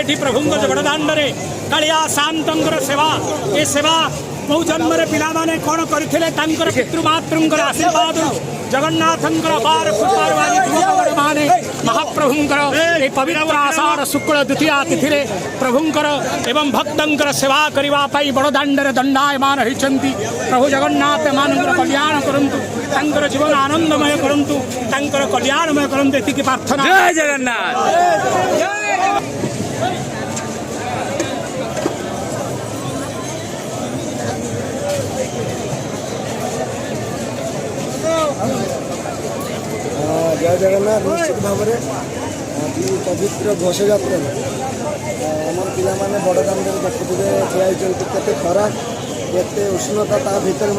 जे प्रभु बड़दाण्डे कालिया शांतर सेवा ये सेवा बहु जन्म पिला माने कौन करथिले पितृमातृंकर आशीर्वाद जगन्नाथंकर अपार कृपार माने महाप्रभुंकर ए पवित्र आषाढ़ शुक्ल द्वितीया तिथि रे प्रभुंकर एवं भक्तंकर सेवा करबा पई बड़दाण्डरे दंडायमान होइचंती। प्रभु जगन्नाथ मानकर कल्याण करंतु तांकर जीवन आनंदमय करंतु तांकर कल्याणमय करंतु एतिकी प्रार्थना। जय जगन्नाथ। जय जगन्नाथ। निश्चित भाव में पवित्र घोष यात्रा आम पाने बड़दाण्ड देखुए ठिया होते खरा केते उष्णता ता भीतर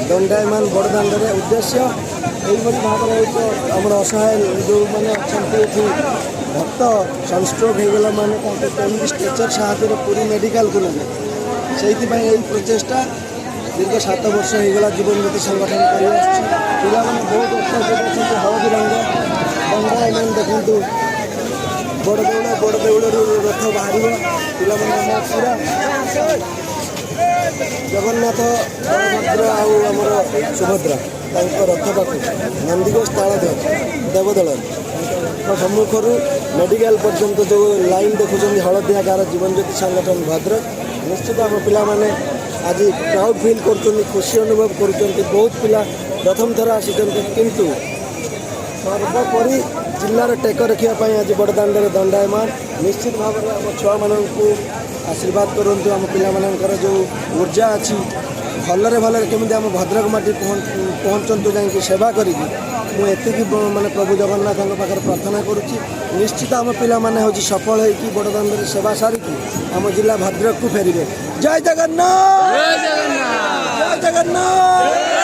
दंडायमान बड़दाण्ड उद्देश्य यही भाव में आम असहाय जो मैंने अच्छा भक्त सनस्ट्रोक होगला मानते स्ट्रेचर साहाय्य पूरी मेडिकल को लगे से प्रचेषा दीर्घ 7 वर्ष होगला जीवन ज्योति संगठन कर बहुत उत्साहित हलदी रंग दंडायमान देखु बड़ देउड़ रथ बाहर पाने पूरा जगन्नाथ बलभद्र आमर सुभद्रा रथ पाख नंदीघोष ताल देवदल सम्मुखर मेडिकल पर्यंत जो लाइन देखुं हलदिया गार जीवन ज्योति संगठन भद्रक निश्चित आम पाने आज प्राउड फिल कर खुशी अनुभव कर बहुत पिला प्रथम थर आसी किंतु सर्वोपरि जिलार टेक रखापी आज बड़दाण्ड दंडायमान निश्चित भाव में आम छुआ मानू आशीर्वाद करूँ आम पाकर जो ऊर्जा अच्छी भलरे भलरे केमी आम भद्रक माटी पहुँचतु जा सेवा करी माने प्रभु जगन्नाथ पाखे प्रार्थना करुच्ची। निश्चित आम पाने हूँ सफल होगी बड़दाण्ड सेवा सारिकी आम जिला भद्रक को फेरबे। जय जगन्नाथ। जय जगन्नाथ। जय जगन्नाथ।